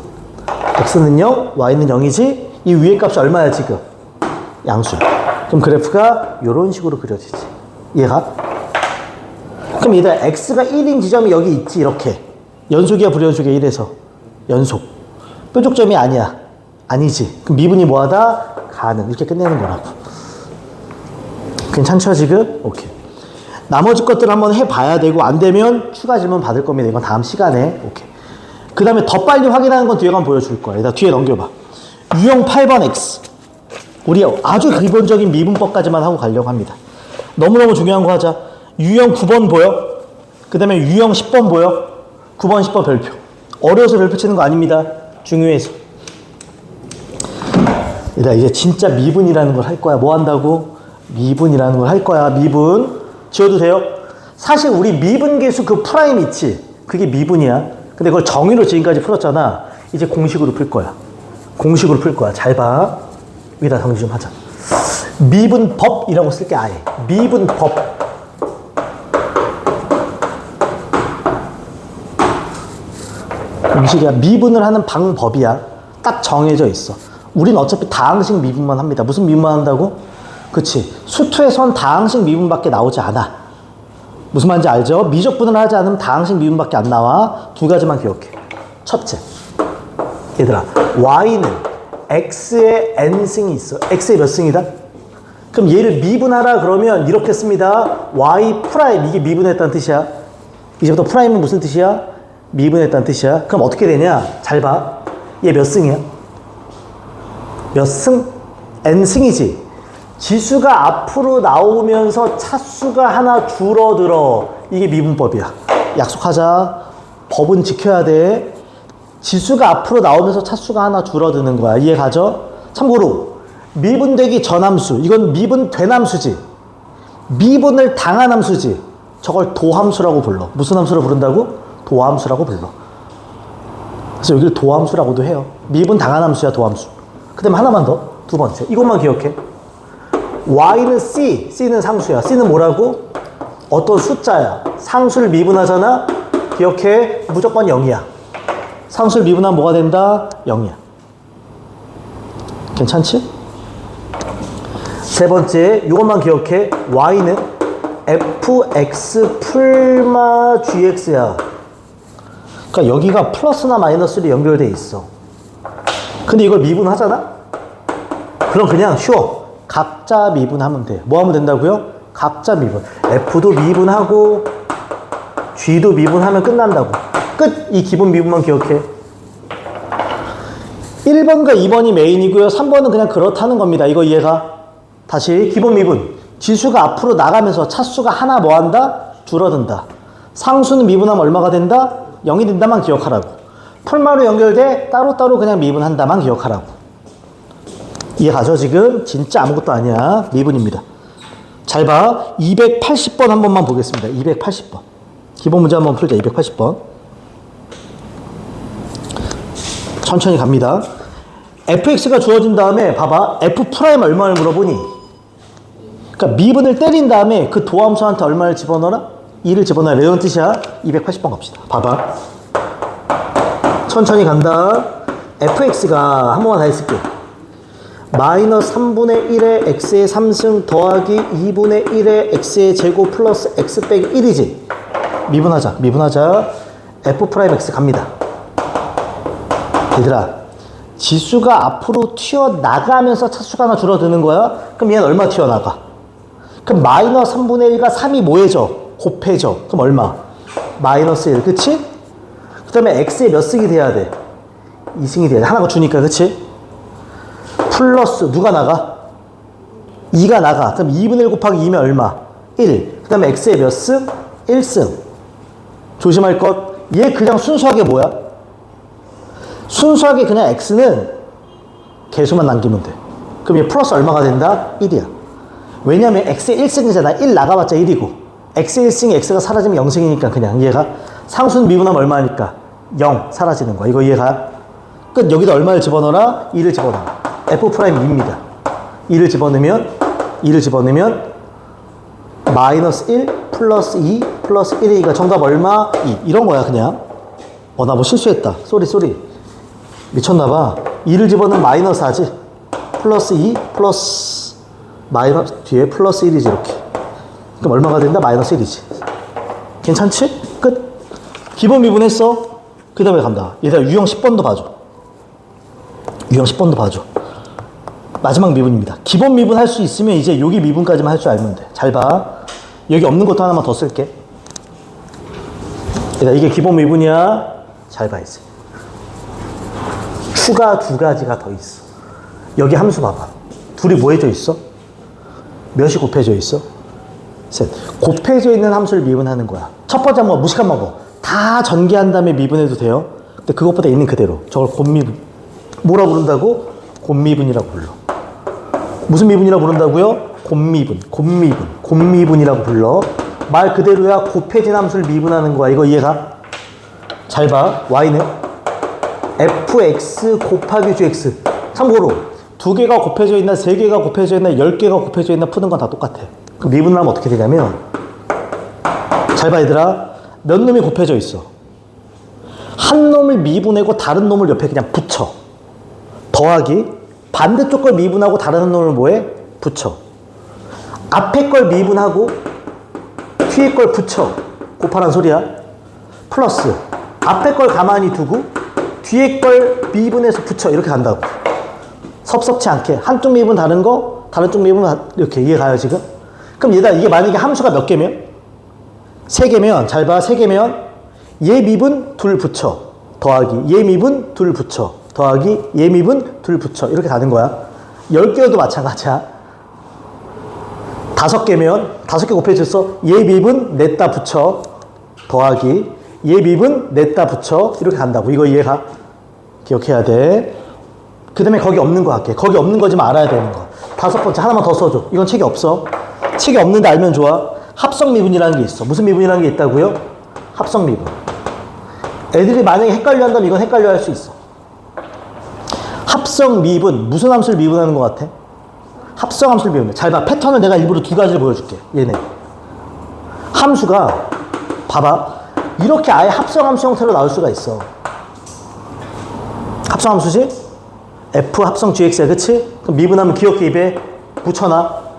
x는 0, y는 0이지? 이 위의 값이 얼마야 지금? 양수야. 그럼 그래프가 이런 식으로 그려지지. 이해가? 그럼 얘들아 x가 1인 지점이 여기 있지 이렇게. 연속이야 불연속이야 1에서? 연속. 뾰족점이 아니야. 아니지. 그럼 미분이 뭐하다? 가능. 이렇게 끝내는 거라고. 괜찮죠 지금? 오케이. 나머지 것들 한번 해봐야 되고 안 되면 추가 질문 받을 겁니다. 이건 다음 시간에. 오케이. 그 다음에 더 빨리 확인하는 건 뒤에 가면 보여줄 거야. 일단 뒤에 넘겨봐. 유형 8번 X. 우리 아주 기본적인 미분법까지만 하고 가려고 합니다. 너무너무 중요한 거 하자. 유형 9번 보여? 그 다음에 유형 10번 보여? 9번, 10번 별표. 어려워서 별표 치는 거 아닙니다. 중요해서. 얘들아 이제 진짜 미분이라는 걸 할 거야. 뭐 한다고? 미분이라는 걸 할 거야. 미분. 지워도 돼요? 사실 우리 미분계수 그 프라임 있지? 그게 미분이야. 근데 그걸 정의로 지금까지 풀었잖아. 이제 공식으로 풀 거야. 공식으로 풀 거야. 잘 봐. 여기다 정리 좀 하자. 미분법이라고 쓸게 아예. 미분법. 공식이야. 미분을 하는 방법이야. 딱 정해져 있어. 우린 어차피 다항식 미분만 합니다. 무슨 미분만 한다고? 그치. 수투에선 다항식 미분밖에 나오지 않아. 무슨 말인지 알죠? 미적분을 하지 않으면 다항식 미분밖에 안 나와. 두 가지만 기억해. 첫째. 얘들아, y는 x의 n승이 있어. x의 몇 승이다? 그럼 얘를 미분하라 그러면 이렇게 씁니다. y 프라임. 이게 미분했다는 뜻이야. 이제부터 프라임은 무슨 뜻이야? 미분했다는 뜻이야. 그럼 어떻게 되냐? 잘 봐. 얘 몇 승이야? 몇 승? n승이지. 지수가 앞으로 나오면서 차수가 하나 줄어들어. 이게 미분법이야. 약속하자. 법은 지켜야 돼. 지수가 앞으로 나오면서 차수가 하나 줄어드는 거야. 이해 가죠? 참고로 미분되기 전 함수. 이건 미분된 함수지. 미분을 당한 함수지. 저걸 도함수라고 불러. 무슨 함수로 부른다고? 도함수라고 불러. 그래서 여기를 도함수라고도 해요. 미분 당한 함수야 도함수. 그 다음에 하나만 더. 두 번째. 이것만 기억해. y는 c, c는 상수야. c는 뭐라고? 어떤 숫자야. 상수를 미분하잖아. 기억해. 무조건 0이야. 상수를 미분하면 뭐가 된다? 0이야. 괜찮지? 세 번째, 이것만 기억해. y는 fx 풀마 gx야. 그러니까 여기가 플러스나 마이너스로 연결돼 있어. 근데 이걸 미분하잖아? 그럼 그냥 쉬워. 각자 미분하면 돼. 뭐 하면 된다고요? 각자 미분. F도 미분하고 G도 미분하면 끝난다고. 끝! 이 기본 미분만 기억해. 1번과 2번이 메인이고요. 3번은 그냥 그렇다는 겁니다. 이거 이해가? 다시 기본 미분. 지수가 앞으로 나가면서 차수가 하나 뭐 한다? 줄어든다. 상수는 미분하면 얼마가 된다? 0이 된다만 기억하라고. 풀마로 연결돼 따로따로 그냥 미분한다만 기억하라고. 이해가죠 지금? 진짜 아무것도 아니야. 미분입니다. 잘 봐. 280번 한 번만 보겠습니다. 280번. 기본 문제 한번 풀자. 280번. 천천히 갑니다. fx가 주어진 다음에 봐봐. f 프라임 얼마를 물어보니? 그러니까 미분을 때린 다음에 그 도함수한테 얼마를 집어넣어라? 2를 집어넣어야 이런 뜻이야. 280번 갑시다. 봐봐. 천천히 간다. fx가 한 번만 다 했을게. 마이너스 3분의 1의 x의 3승 더하기 2분의 1의 x의 제곱 플러스 x 빼기 1이지. 미분하자. f 프라임 x 갑니다. 얘들아, 지수가 앞으로 튀어나가면서 차수가 하나 줄어드는 거야? 그럼 얘는 얼마 튀어나가? 그럼 마이너스 3분의 1과 3이 뭐해져? 곱해져. 그럼 얼마? 마이너스 1, 그치? 그 다음에 x의 몇 승이 돼야 돼? 2승이 돼야 돼. 하나가 주니까, 그치? 플러스 누가 나가? 2가 나가. 그럼 2분의 1 곱하기 2면 얼마? 1. 그 다음에 x의 몇 승? 1승. 조심할 것. 얘 그냥 순수하게 뭐야? 순수하게 그냥 x는 개수만 남기면 돼. 그럼 얘 플러스 얼마가 된다? 1이야. 왜냐면 x의 1승이잖아. 1 나가봤자 1이고 x의 1승이 x가 사라지면 0승이니까 그냥 얘가 상수는 미분하면 얼마니까? 0 사라지는 거야. 이거 이해가? 끝. 여기다 얼마를 집어넣어라? 2를 집어넣어. f 프라임 2입니다. 2를 집어넣으면 마이너스 1 플러스 2 플러스 1의 2가 정답 얼마? 2. 이런 거야 그냥. 나 뭐 실수했다. 쏘리. 미쳤나봐. 2를 집어넣으면 마이너스 4지. 플러스 2 플러스 마이너스 뒤에 플러스 1이지 이렇게. 그럼 얼마가 된다? 마이너스 1이지. 괜찮지? 끝. 기본 미분했어. 그 다음에 간다. 얘들아 유형 10번도 봐줘. 마지막 미분입니다. 기본 미분 할 수 있으면 이제 여기 미분까지만 할 줄 알면 돼. 잘 봐. 여기 없는 것도 하나만 더 쓸게. 얘들아 이게 기본 미분이야. 잘 봐 이제. 추가 2가지가 더 있어. 여기 함수 봐봐. 둘이 뭐 해져 있어? 몇이 곱해져 있어? 셋. 곱해져 있는 함수를 미분하는 거야. 첫 번째 한번 무식한 방법. 다 전개한 다음에 미분해도 돼요. 근데 그것보다 있는 그대로. 저걸 곱미분. 뭐라 부른다고? 곱미분이라고 불러. 무슨 미분이라고 부른다고요? 곱미분이라고 불러. 말 그대로야. 곱해진 함수를 미분하는 거야. 이거 이해가? 잘 봐. y는 fx 곱하기 gx. 참고로 2개가 곱해져 있나 3개가 곱해져 있나 10개가 곱해져 있나 푸는 건 다 똑같아. 그럼 미분을 하면 어떻게 되냐면, 잘 봐 얘들아. 몇 놈이 곱해져 있어? 한 놈을 미분하고 다른 놈을 옆에 그냥 붙여. 더하기 반대쪽 걸 미분하고 다른 놈을 뭐해? 붙여. 앞에 걸 미분하고 뒤에 걸 붙여. 곱하란 소리야. 플러스 앞에 걸 가만히 두고 뒤에 걸 미분해서 붙여. 이렇게 간다고. 섭섭치 않게. 한쪽 미분 다른 거, 다른 쪽 미분 이렇게. 이해가요 지금? 그럼 얘들아 이게 만약에 함수가 몇 개면? 3개면, 잘 봐. 3개면 얘 미분 둘 붙여. 더하기 얘 미분 둘 붙여. 더하기 얘 미분 둘 붙여. 이렇게 가는 거야. 10개여도 마찬가지야. 5개면 5개 곱해졌어. 얘 미분 냈다 붙여. 더하기 얘 미분 냈다 붙여. 이렇게 간다고. 이거 이해가? 기억해야 돼. 그 다음에 거기 없는 거 할게. 거기 없는 거지만 알아야 되는 거. 5번째 하나만 더 써줘. 이건 책이 없어. 책이 없는데 알면 좋아. 합성 미분이라는 게 있어. 무슨 미분이라는 게 있다고요? 합성 미분. 애들이 만약에 헷갈려 한다면 이건 헷갈려 할 수 있어. 합성 미분. 무슨 함수를 미분하는 것 같아? 합성 함수를 미분해. 잘 봐. 패턴을 내가 일부러 2가지를 보여줄게. 얘네. 함수가 봐봐. 이렇게 아예 합성 함수 형태로 나올 수가 있어. 합성 함수지? F 합성 GX야. 그치? 그럼 미분하면 기억해. 입에 붙여놔.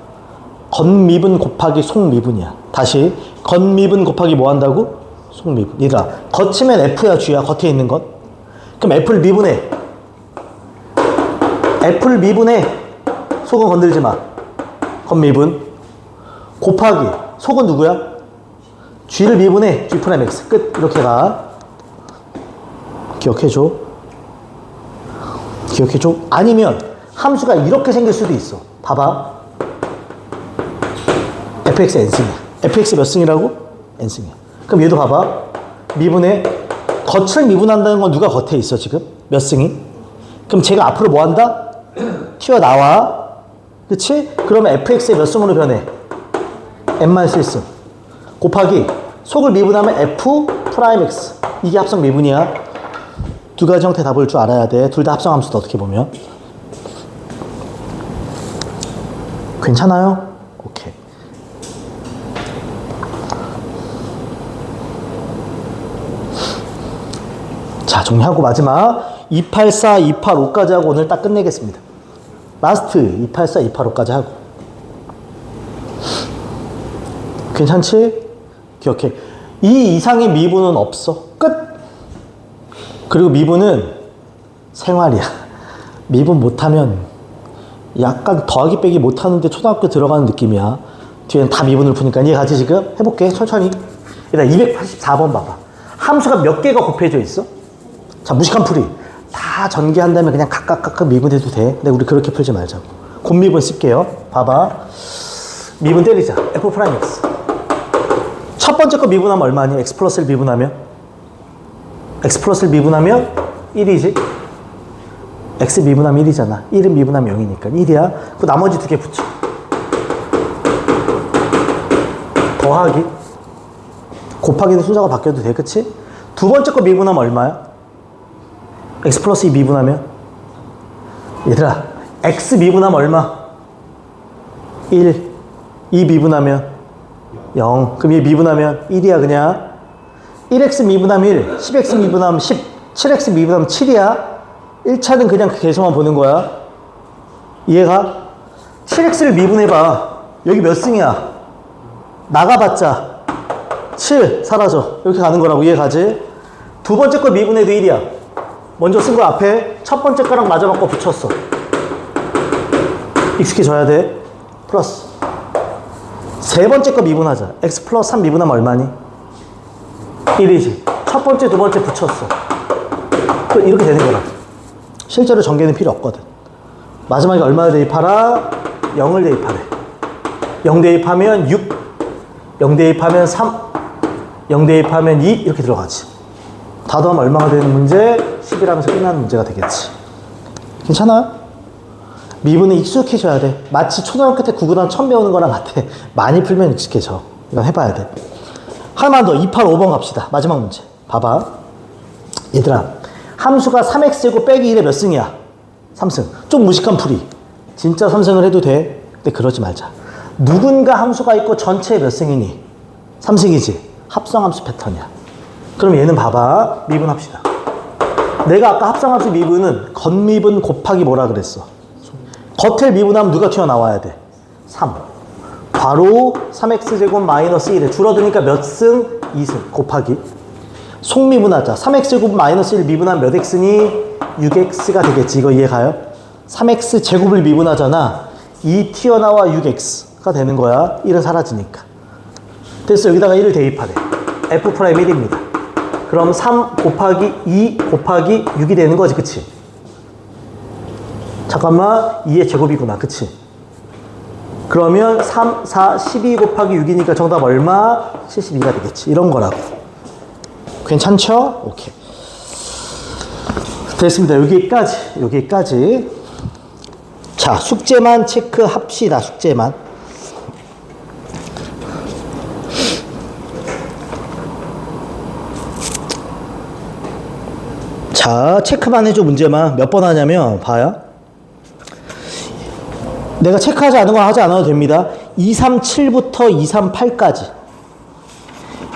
건미분 곱하기 속미분이야. 다시 건미분 곱하기 뭐 한다고? 속미분. 얘들아 거치면 F야 G야. 겉에 있는 것. 그럼 F를 미분해. F를 미분해. 속은 건들지 마. 건미분 곱하기 속은 누구야? G를 미분해. G 프라임 X. 끝. 이렇게 가. 기억해줘. 아니면 함수가 이렇게 생길 수도 있어. 봐봐. fx n승이야. fx 몇 승이라고? n승이야. 그럼 얘도 봐봐. 미분에 겉을 미분한다는 건 누가 겉에 있어 지금? 몇 승이? 그럼 제가 앞으로 뭐 한다? 튀어나와. 그치? 그러면 fx의 몇 승으로 변해? n-1승 곱하기 속을 미분하면 F 프라임 X. 이게 합성 미분이야. 두 가지 형태 다 볼 줄 알아야 돼. 둘 다 합성 함수도 어떻게 보면. 괜찮아요? 오케이. 자, 정리하고 마지막 284, 285까지 하고 오늘 딱 끝내겠습니다. 라스트 284, 285까지 하고. 괜찮지? 기억해. 이 이상의 미분은 없어. 끝! 그리고 미분은 생활이야. 미분 못하면 약간 더하기 빼기 못하는데 초등학교 들어가는 느낌이야. 뒤에는 다 미분을 푸니까. 이해가지 지금? 해볼게 천천히. 일단 284번 봐봐. 함수가 몇 개가 곱해져 있어? 자, 무식한 풀이. 다 전개한 다음에 그냥 각각 미분해도 돼. 근데 우리 그렇게 풀지 말자고. 곱미분 쓸게요. 봐봐. 미분 때리자. F 프라임 X. 첫 번째 거 미분하면 얼마니? X 플러스를 미분하면? X 플러스를 미분하면 1이지? X 미분하면 1이잖아. 1은 미분하면 0이니까 1이야. 그 나머지 두 개 붙여. 더하기. 곱하기는 순서가 바뀌어도 돼. 그치? 두 번째 거 미분하면 얼마야? X 플러스 2 미분하면? 얘들아, X 미분하면 얼마? 1. 2 미분하면? 0. 그럼 얘 미분하면 1이야 그냥. 1X 미분하면 1, 10X 미분하면 10, 7X 미분하면 7이야. 1차는 그냥 그 계수만 보는 거야. 이해가? 7X를 미분해봐. 여기 몇 승이야? 나가봤자 7 사라져. 이렇게 가는 거라고. 이해가지? 두 번째 거 미분해도 1이야. 먼저 쓴 거 앞에 첫 번째 거랑 마지막 거 붙였어. 익숙해져야 돼. 플러스. 세 번째 거 미분하자. X 플러스 3 미분하면 얼마니? 1이지. 첫 번째, 두 번째 붙였어. 이렇게 되는 거라. 실제로 전개는 필요 없거든. 마지막에 얼마를 대입하라? 0을 대입하래. 0 대입하면 6, 0 대입하면 3, 0 대입하면 2 이렇게 들어가지. 다 더하면 얼마가 되는 문제? 10이라면서 끝나는 문제가 되겠지. 괜찮아요? 미분은 익숙해져야 돼. 마치 초등학교 때 구구단 처음 배우는 거랑 같아. 많이 풀면 익숙해져. 이건 해봐야 돼. 하나만 더 285번 갑시다. 마지막 문제. 봐봐. 얘들아, 함수가 3x제곱 빼기 1에 몇 승이야? 3승. 좀 무식한 풀이. 진짜 3승을 해도 돼. 근데 그러지 말자. 누군가 함수가 있고 전체에 몇 승이니? 3승이지. 합성함수 패턴이야. 그럼 얘는 봐봐. 미분합시다. 내가 아까 합성함수 미분은 겉미분 곱하기 뭐라 그랬어? 겉을 미분하면 누가 튀어나와야 돼? 3. 바로 3x제곱 마이너스 1에 줄어드니까 몇 승? 2승 곱하기. 속미분하자. 3x제곱 마이너스 1 미분하면 몇 x니? 6x가 되겠지. 이거 이해가요? 3x제곱을 미분하잖아. 2 튀어나와 6x가 되는 거야. 1은 사라지니까. 됐어. 여기다가 1을 대입하래. f 프라임 1입니다. 그럼 3 곱하기 2 곱하기 6이 되는 거지. 그치? 잠깐만, 2의 제곱이구나. 그치? 그러면 3, 4, 12 곱하기 6이니까 정답 얼마? 72가 되겠지. 이런 거라고. 괜찮죠? 오케이. 됐습니다. 여기까지. 자, 숙제만 체크합시다. 숙제만. 자, 체크만 해줘. 문제만. 몇 번 하냐면 봐요. 내가 체크하지 않은 거 하지 않아도 됩니다. 237부터 238까지.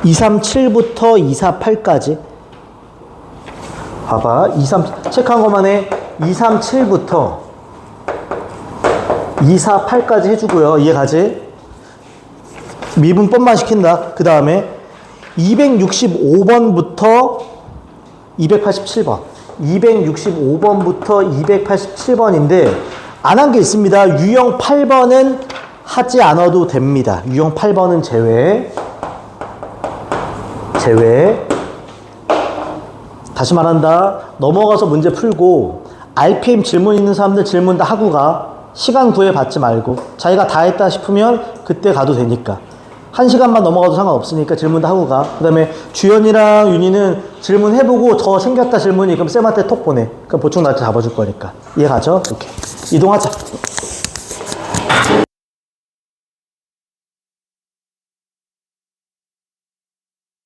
237부터 248까지. 봐봐. 체크한 것만 해. 237부터 248까지 해주고요. 이해가지? 미분법만 시킨다. 그 다음에 265번부터 287번. 265번부터 287번인데 안 한 게 있습니다. 유형 8번은 하지 않아도 됩니다. 유형 8번은 제외. 다시 말한다. 넘어가서 문제 풀고 RPM 질문 있는 사람들 질문 다 하고 가. 시간 구애받지 말고 자기가 다 했다 싶으면 그때 가도 되니까. 1시간만 넘어가도 상관없으니까 질문 다 하고 가. 그 다음에 주연이랑 윤희는 질문해보고 더 생겼다 질문이 그럼 쌤한테 톡 보내. 그럼 보충 날짜 잡아줄 거니까. 이해가죠? 이렇게 이동하자.